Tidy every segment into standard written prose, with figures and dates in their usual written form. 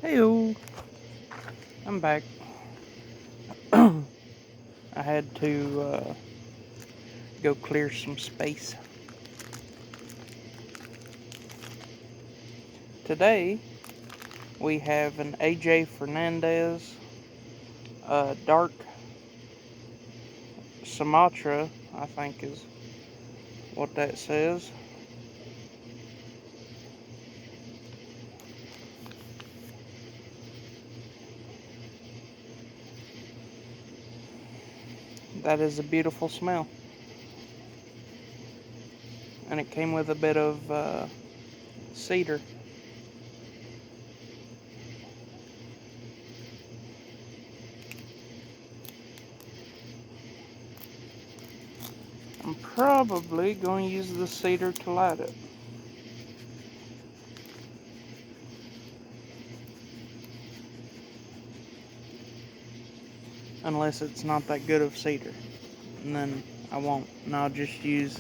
Heyo, I'm back. I had to go clear some space. Today we have an AJ Fernandez dark Sumatra, I think is what that says. That is a beautiful smell. And it came with a bit of cedar. I'm probably going to use the cedar to light it. Unless it's not that good of cedar. And then I won't. And I'll just use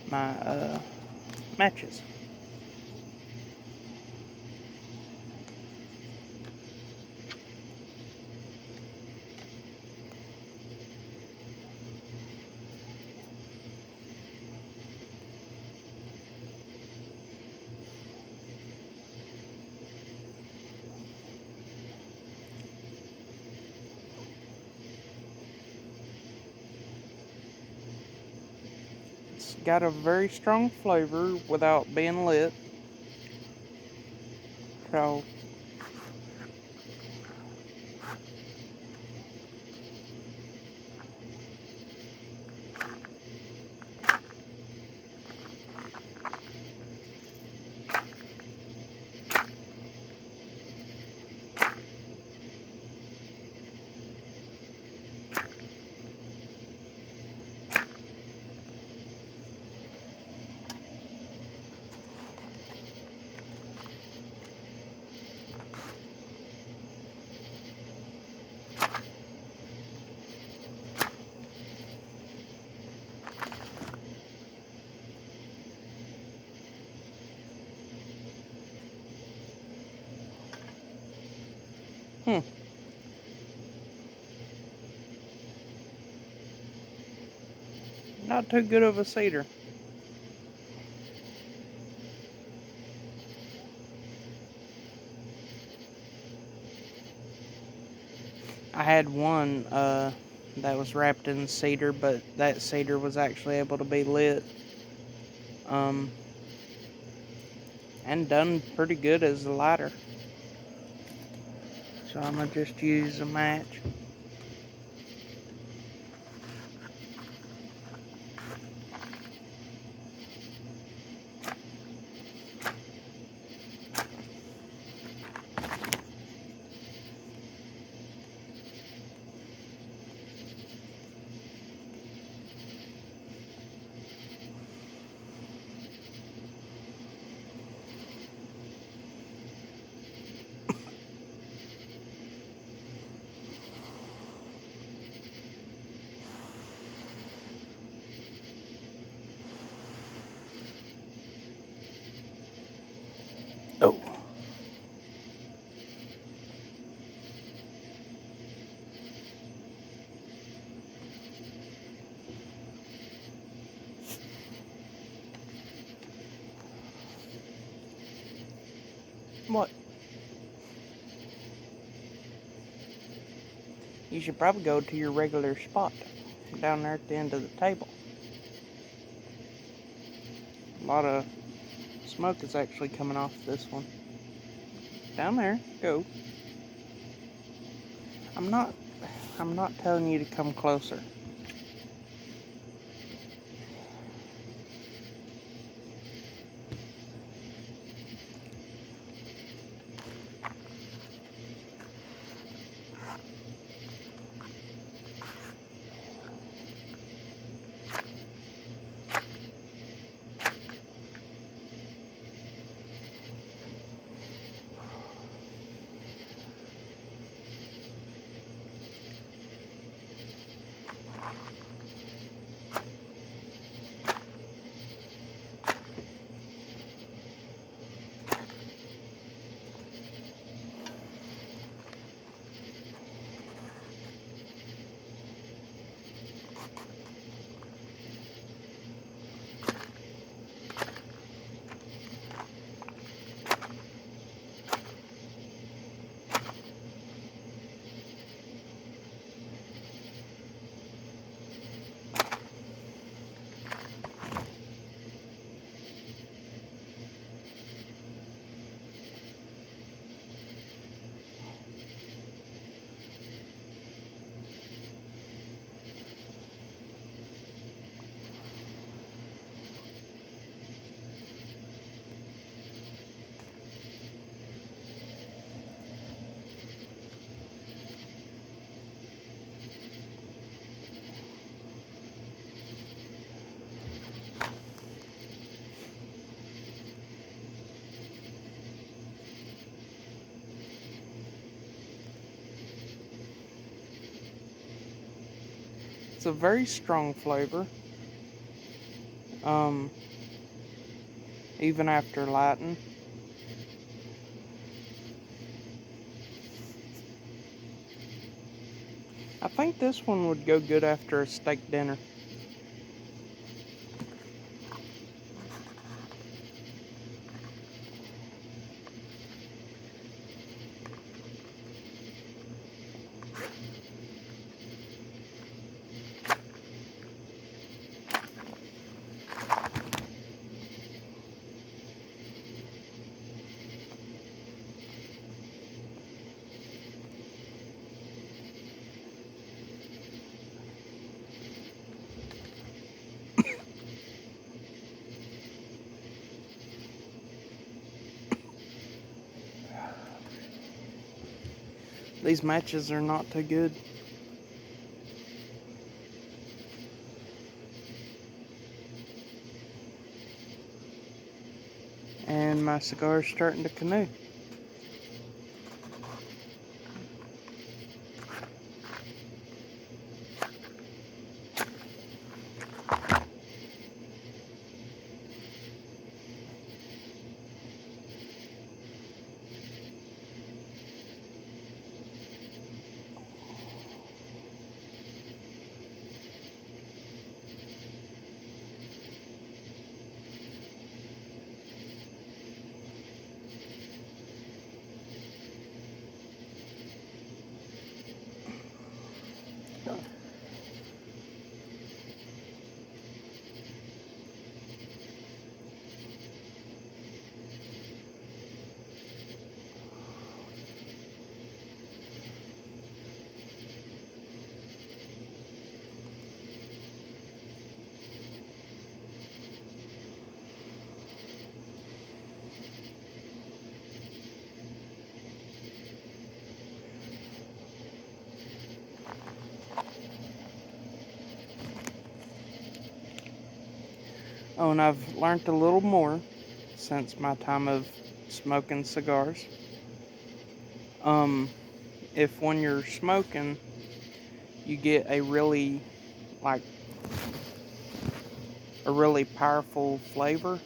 my matches. It's got a very strong flavor without being lit. So hmm, not too good of a cedar. I had one that was wrapped in cedar, but that cedar was actually able to be lit. Um, and done pretty good as a lighter. So I'm gonna just use a match. Oh, what? You should probably go to your regular spot down there at the end of the table. A lot of smoke is actually coming off this one. Down there, go. I'm not I'm not telling you to come closer. It's a very strong flavor. Um, even after lighting. I think this one would go good after a steak dinner. These matches are not too good. And my cigar is starting to canoe. Oh, and I've learned a little more since my time of smoking cigars. Um, if when you're smoking, you get like, a really powerful flavor,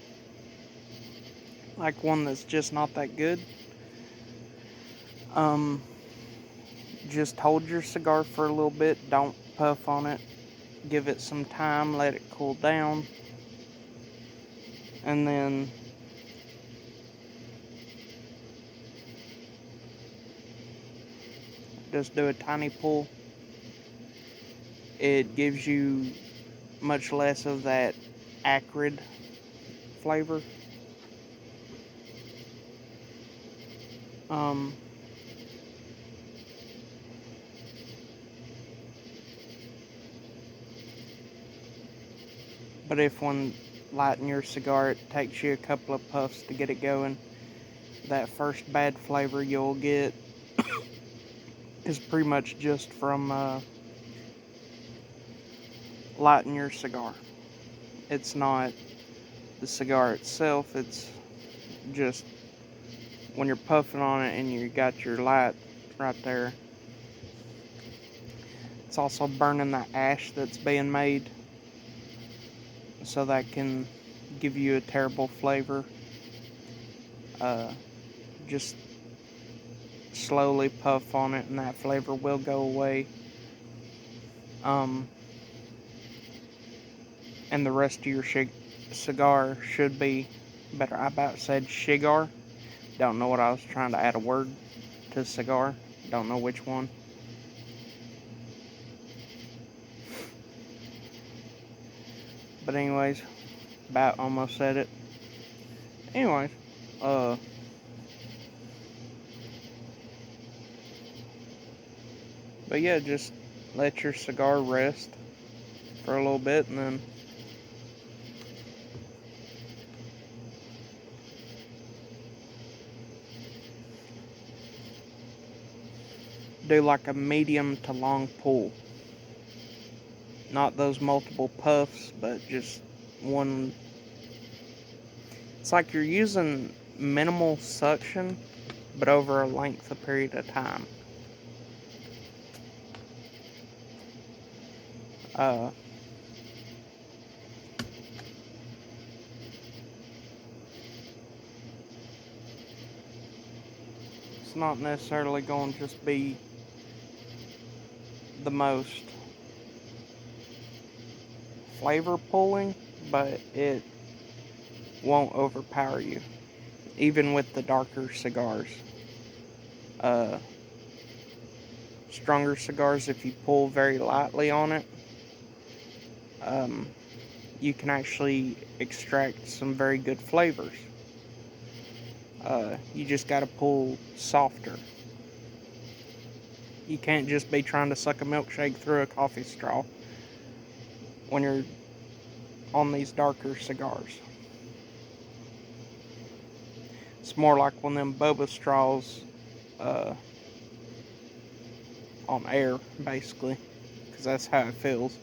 like one that's just not that good, um, just hold your cigar for a little bit, don't puff on it, give it some time, let it cool down, and then just do a tiny pull. It gives you much less of that acrid flavor. Um, but if when lighting your cigar it takes you a couple of puffs to get it going, that first bad flavor you'll get is pretty much just from lighting your cigar. It's not the cigar itself, it's just when you're puffing on it and you got your light right there. It's also burning the ash that's being made, so that can give you a terrible flavor. Just slowly puff on it and that flavor will go away. Um, and the rest of your cigar should be better. I about said cigar. Don't know what I was trying to add a word to cigar. Don't know which one. But anyways, about almost said it. Anyways, uh, but yeah, just let your cigar rest for a little bit and then do like a medium to long pull. Not those multiple puffs, but just one. It's like you're using minimal suction, but over a length of period of time. Uh, it's not necessarily going to just be the most flavor pulling, but it won't overpower you, even with the darker cigars. Uh, Stronger cigars, if you pull very lightly on it, um, you can actually extract some very good flavors. You just got to pull softer. You can't just be trying to suck a milkshake through a coffee straw when you're on these darker cigars. It's more like one of them boba straws uh, on air, basically, because that's how it feels.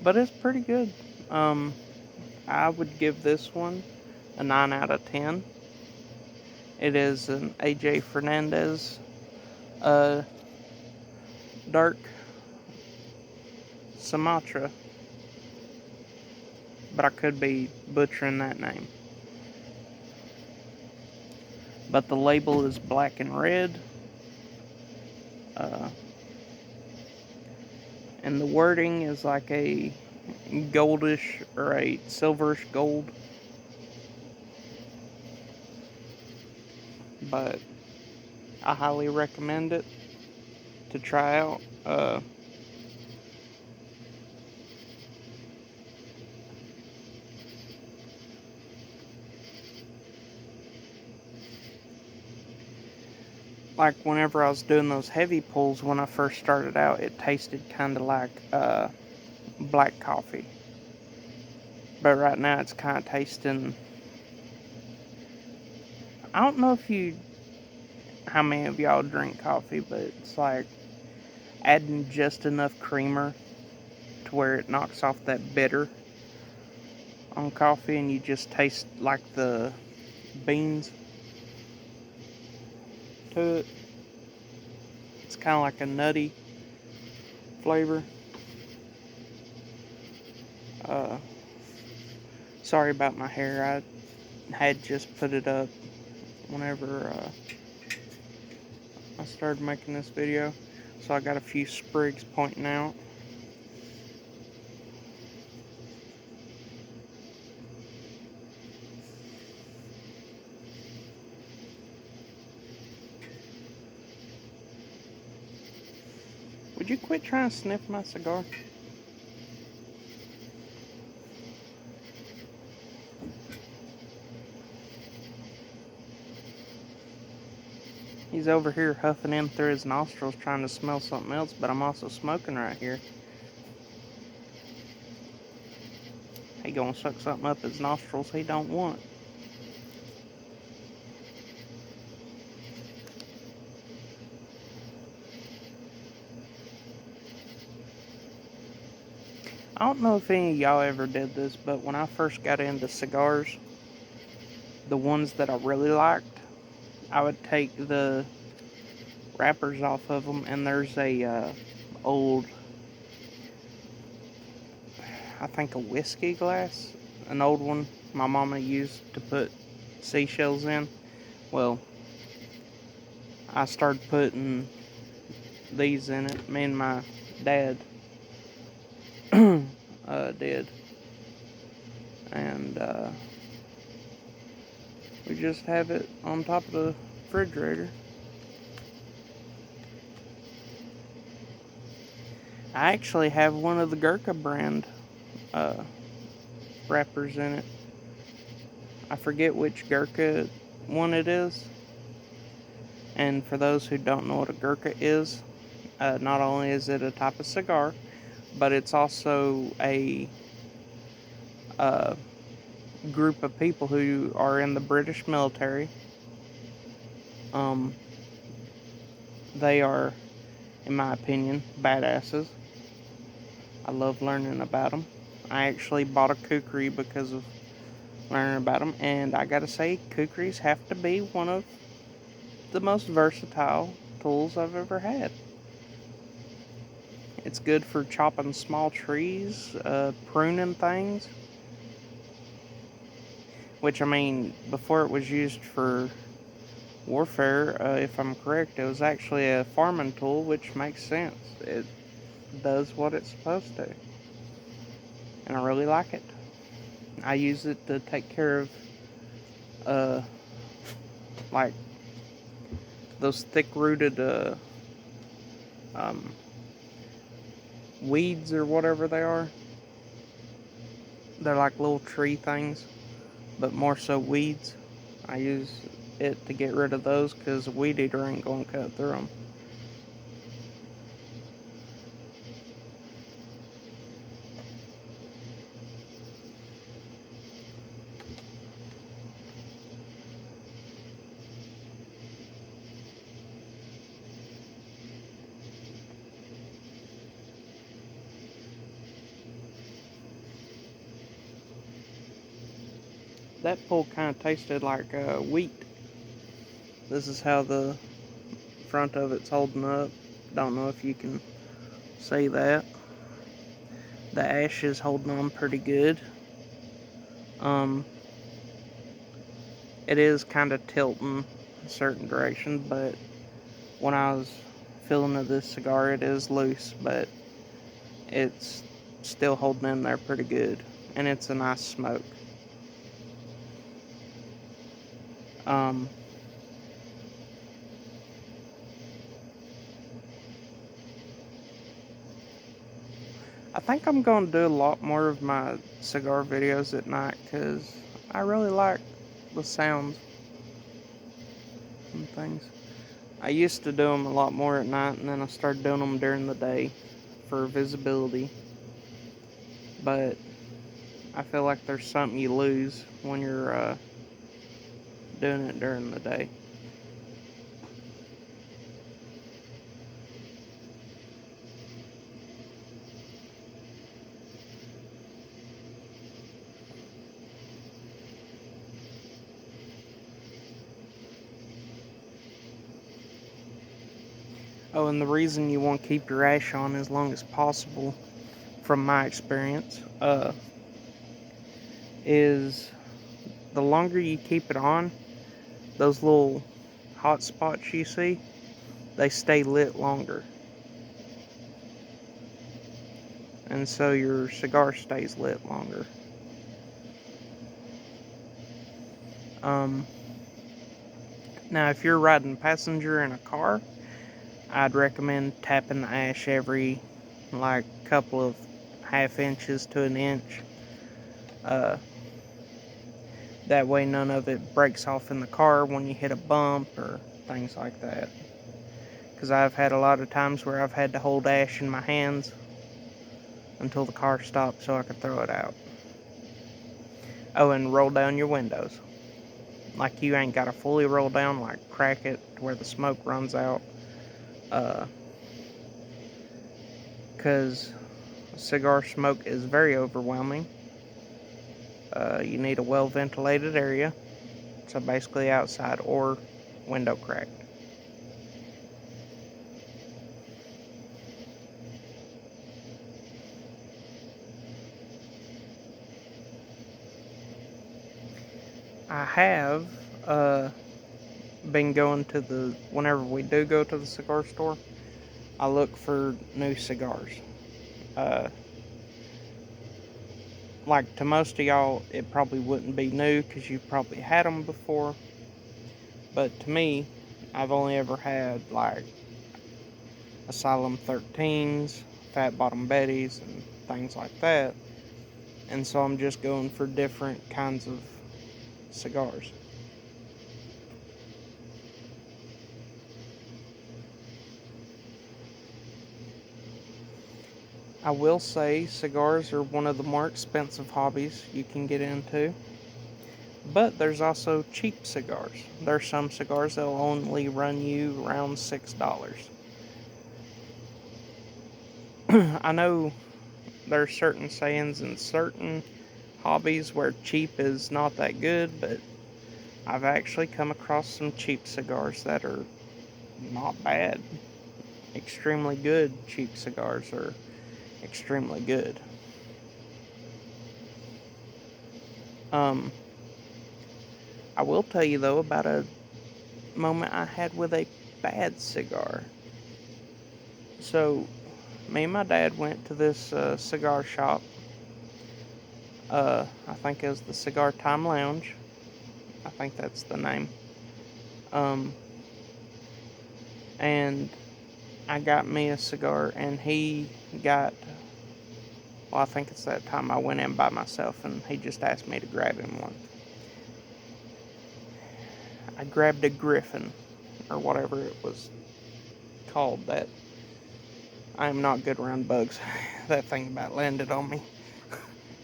But it's pretty good. Um, I would give this one a 9 out of 10. It is an AJ Fernandez uh, dark Sumatra, but I could be butchering that name. But the label is black and red, uh, and the wording is like a goldish or a silverish gold. But I highly recommend it to try out. Like whenever I was doing those heavy pulls when I first started out, it tasted kind of like black coffee. But right now it's kind of tasting. I don't know how many of y'all drink coffee, but it's like adding just enough creamer to where it knocks off that bitter on coffee, and you just taste like the beans to it. It's kind of like a nutty flavor. Uh, Sorry about my hair. I had just put it up whenever I started making this video, so I got a few sprigs pointing out. Would you quit trying to sniff my cigar? He's over here huffing in through his nostrils trying to smell something else, but I'm also smoking right here. He gonna suck something up his nostrils he don't want. I don't know if any of y'all ever did this, but when I first got into cigars, the ones that I really liked, I would take the wrappers off of them, and there's a old, I think a whiskey glass, an old one my mama used to put seashells in. Well, I started putting these in it. Me and my dad did, and we just have it on top of the refrigerator. I actually have one of the Gurkha brand wrappers in it. I forget which Gurkha one it is. And for those who don't know what a Gurkha is, not only is it a type of cigar, but it's also a group of people who are in the British military. They are, in my opinion, badasses. I love learning about them. I actually bought a kukri because of learning about them, and I gotta say, kukris have to be one of the most versatile tools I've ever had. It's good for chopping small trees, pruning things. Which, I mean, before it was used for warfare, if I'm correct, it was actually a farming tool, which makes sense. It does what it's supposed to. And I really like it. I use it to take care of, uh, like, those thick-rooted, um, weeds or whatever they are. They're like little tree things, but more so weeds. I use it to get rid of those because a weed eater ain't gonna cut through them. That pull kind of tasted like wheat. This is how the front of it's holding up. Don't know if you can see that. The ash is holding on pretty good. Um, it is kind of tilting a certain direction, but when I was feeling of this cigar, it is loose, but it's still holding in there pretty good, and it's a nice smoke. Um, I think I'm going to do a lot more of my cigar videos at night because I really like the sounds and things. I used to do them a lot more at night, and then I started doing them during the day for visibility. But I feel like there's something you lose when you're doing it during the day. Oh, and the reason you want to keep your ash on as long as possible, from my experience, is the longer you keep it on, those little hot spots you see, they stay lit longer. And so your cigar stays lit longer. Um, Now, if you're riding passenger in a car, I'd recommend tapping the ash every like couple of half inches to an inch. Uh, that way none of it breaks off in the car when you hit a bump or things like that. Because I've had a lot of times where I've had to hold ash in my hands until the car stopped so I could throw it out. Oh, and roll down your windows. Like you ain't got to fully roll down, like crack it to where the smoke runs out. Because cigar smoke is very overwhelming. You need a well ventilated area, so basically outside or window cracked. I have been going to whenever we do go to the cigar store, I look for new cigars. Uh, like to most of y'all, it probably wouldn't be new because you've probably had them before. But to me, I've only ever had like Asylum 13s, Fat Bottom Betties, and things like that. And so I'm just going for different kinds of cigars. I will say cigars are one of the more expensive hobbies you can get into. But there's also cheap cigars. There's some cigars that'll only run you around $6. I know there are certain sayings in certain hobbies where cheap is not that good, but I've actually come across some cheap cigars that are not bad. Extremely good cheap cigars are extremely good. Um, I will tell you though about a moment I had with a bad cigar. So, me and my dad went to this cigar shop. I think it was the Cigar Time Lounge. I think that's the name. Um, and I got me a cigar, and he got. Well, I think it's that time I went in by myself, and he just asked me to grab him one. I grabbed a Griffin, or whatever it was called. That I am not good around bugs. That thing about landed on me.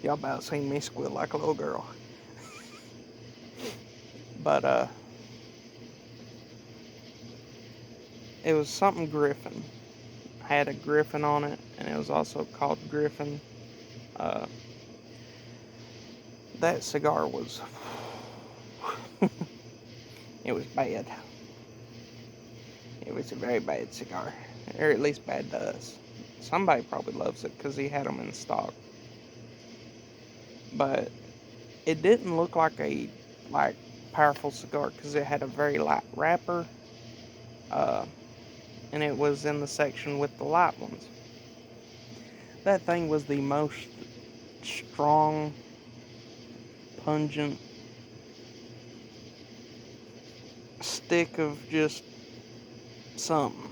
Y'all about seen me squeal like a little girl. But it was something Griffin. I had a Griffin on it, and it was also called Griffin. Uh, that cigar was, it was bad. It was a very bad cigar, or at least bad to us. Somebody probably loves it because he had them in stock. But it didn't look like a powerful cigar because it had a very light wrapper, uh, and it was in the section with the light ones. That thing was the most strong, pungent stick of just something.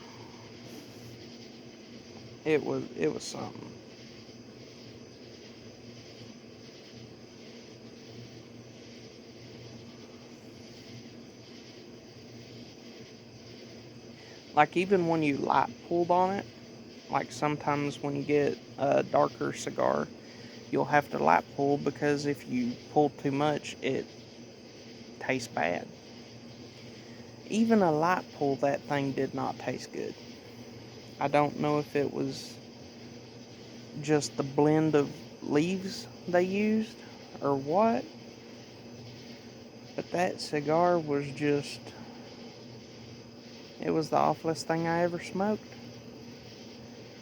It was something. Like even when you light pulled on it, like sometimes when you get a darker cigar, you'll have to light pull because if you pull too much, it tastes bad. Even a light pull, that thing did not taste good. I don't know if it was just the blend of leaves they used or what, but that cigar was just, it was the awfulest thing I ever smoked.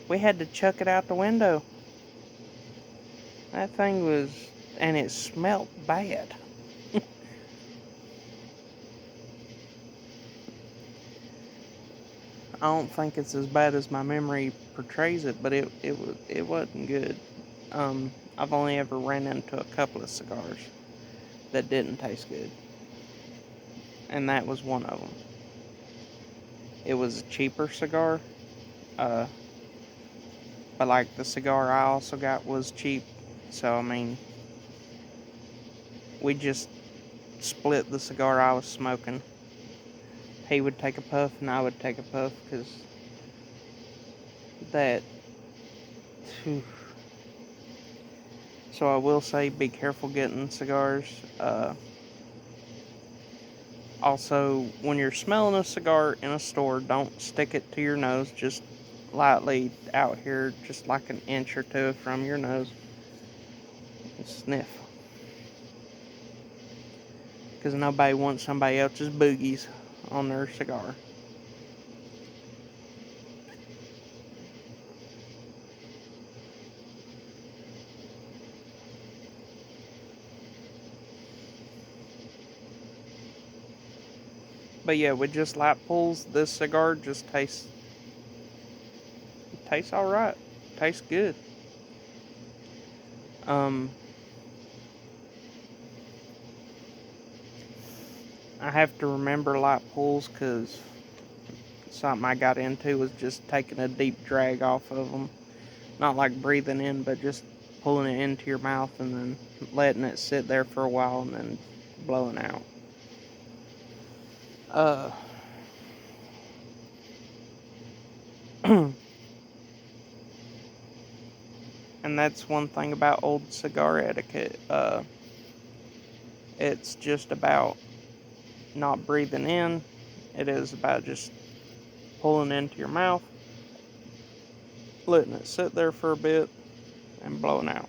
We had to chuck it out the window. That thing was, and it smelt bad. I don't think it's as bad as my memory portrays it, but it wasn't good. I've only ever ran into a couple of cigars that didn't taste good, and that was one of them. It was a cheaper cigar, uh, but like the cigar I also got was cheap, so I mean, we just split the cigar I was smoking. He would take a puff and I would take a puff because that. Whew. So I will say, be careful getting cigars. Also, when you're smelling a cigar in a store, don't stick it to your nose. Just lightly out here, just like an inch or two from your nose. And sniff. Because nobody wants somebody else's boogies on their cigar. But yeah, with just light pulls, this cigar just tastes alright. Tastes good. Um, I have to remember light pulls because something I got into was just taking a deep drag off of them. Not like breathing in, but just pulling it into your mouth and then letting it sit there for a while and then blowing out. Uh, and that's one thing about old cigar etiquette. It's just about not breathing in. It is about just pulling into your mouth, letting it sit there for a bit, and blowing out.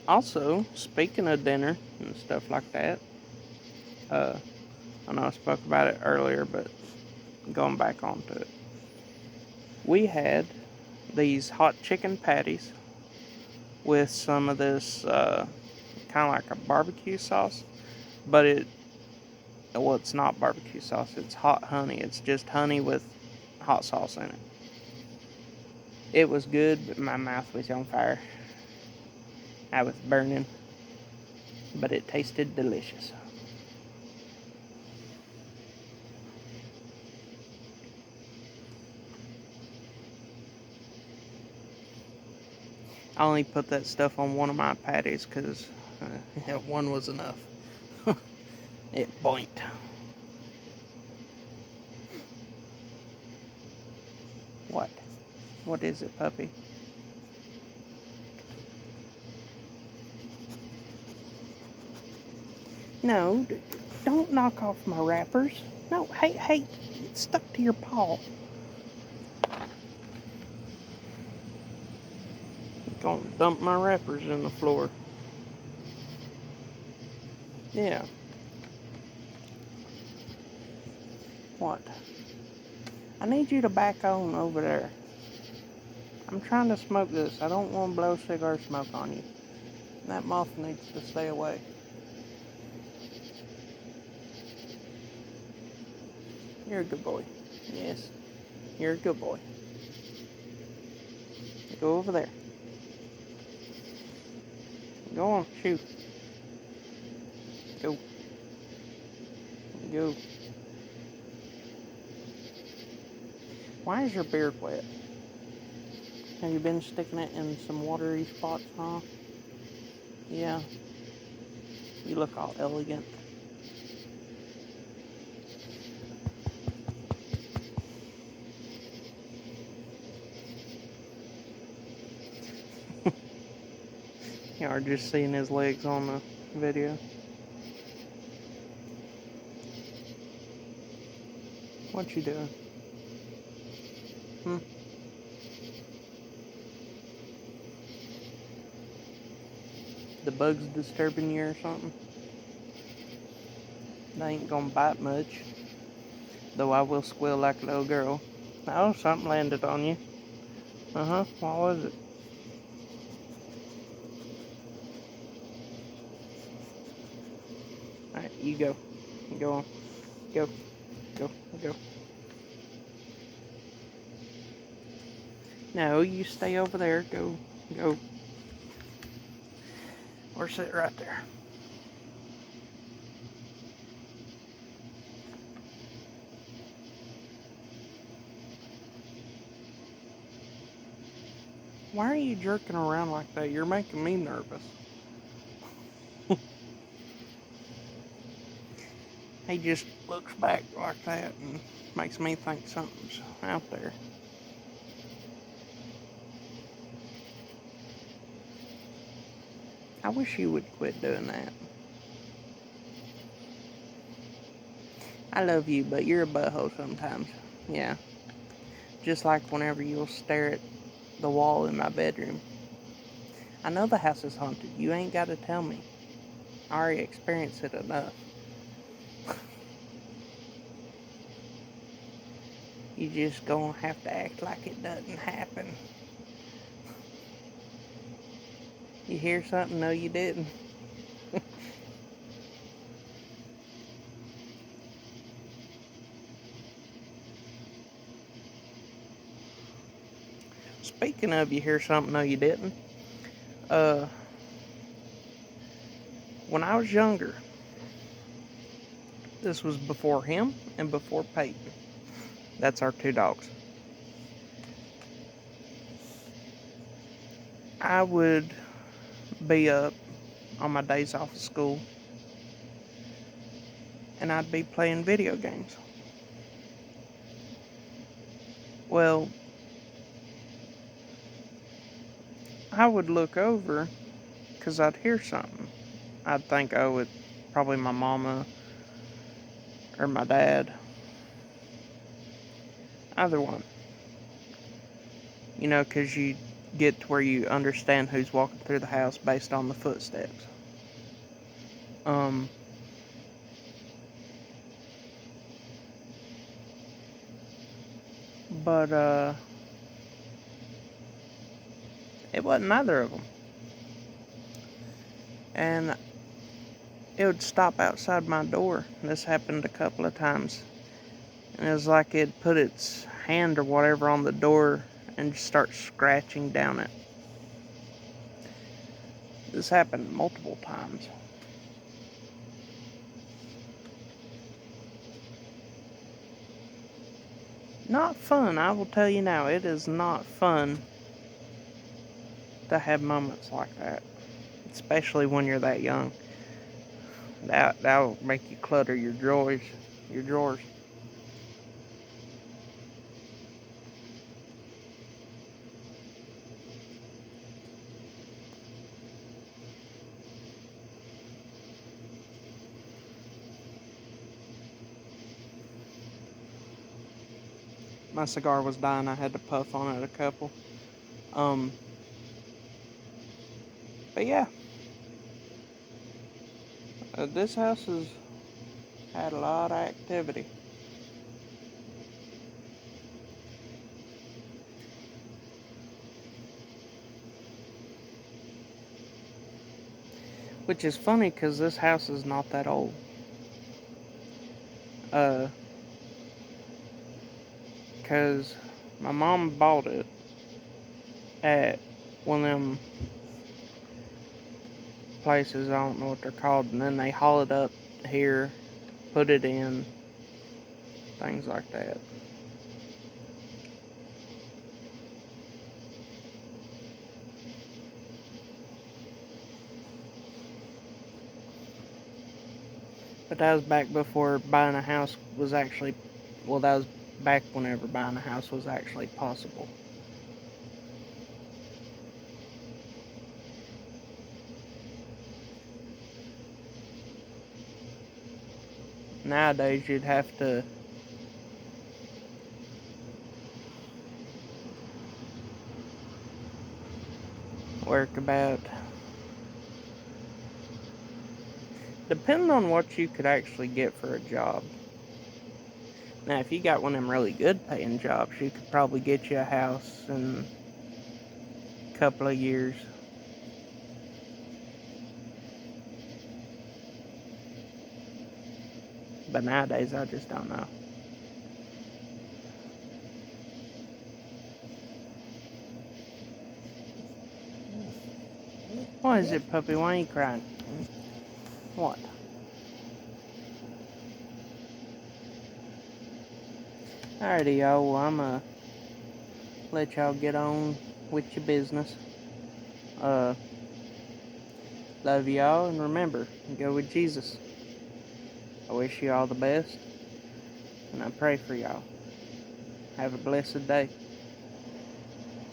Also, speaking of dinner and stuff like that, uh, I know I spoke about it earlier, but going back onto it, we had these hot chicken patties with some of this kind of like a barbecue sauce, but it's not barbecue sauce. It's hot honey. It's just honey with hot sauce in it. It was good, but my mouth was on fire. I was burning, but it tasted delicious. I only put that stuff on one of my patties because one was enough. It boinked. What? What is it, puppy? No, don't knock off my wrappers. No, hey, it's stuck to your paw. Gonna dump my wrappers in the floor. Yeah. What? I need you to back on over there. I'm trying to smoke this. I don't want to blow cigar smoke on you. That moth needs to stay away. You're a good boy. Yes. You're a good boy. Go over there. Go on, shoot. Go. Go. Why is your beard wet? Have you been sticking it in some watery spots, huh? Yeah. You look all elegant. You are just seeing his legs on the video. What you doing? Hmm? The bugs disturbing you or something? They ain't gonna bite much. Though I will squeal like a little girl. Oh, something landed on you. Uh-huh. What was it? Alright, you go. Go on. Go. Go. Go. No, you stay over there. Go. Go. Or sit right there. Why are you jerking around like that? You're making me nervous. He just looks back like that and makes me think something's out there. I wish you would quit doing that. I love you, but you're a butthole sometimes. Yeah. Just like whenever you'll stare at the wall in my bedroom. I know the house is haunted. You ain't got to tell me. I already experienced it enough. You just gonna have to act like it doesn't happen. You hear something? No, you didn't. Speaking of you hear something? No, you didn't. Uh, when I was younger, this was before him and before Peyton. That's our two dogs. I would be up on my days off of school and I'd be playing video games. Well, I would look over because I'd hear something. I'd think, oh, it's probably my mama or my dad. Either one. You know, because you get to where you understand who's walking through the house based on the footsteps. Um, but it wasn't neither of them. And it would stop outside my door. This happened a couple of times. And it was like it'd put its hand or whatever on the door and just start scratching down it. This happened multiple times. Not fun, I will tell you now. It is not fun to have moments like that, especially when you're that young. That'll make you clutter your drawers. Your drawers. My cigar was dying. I had to puff on it a couple. Um, but yeah, this house has had a lot of activity. Which is funny because this house is not that old. Because my mom bought it at one of them places, I don't know what they're called, and then they haul it up here, put it in, things like that. But that was back before buying a house was actually, well, that was back whenever buying a house was actually possible. Nowadays, you'd have to work about, depending on what you could actually get for a job. Now, if you got one of them really good paying jobs, you could probably get you a house in a couple of years. But nowadays, I just don't know. What is it, puppy? Why are you crying? What? Alrighty, y'all. Well, I'm gonna let y'all get on with your business. Uh, love y'all, and remember, go with Jesus. I wish you all the best, and I pray for y'all. Have a blessed day.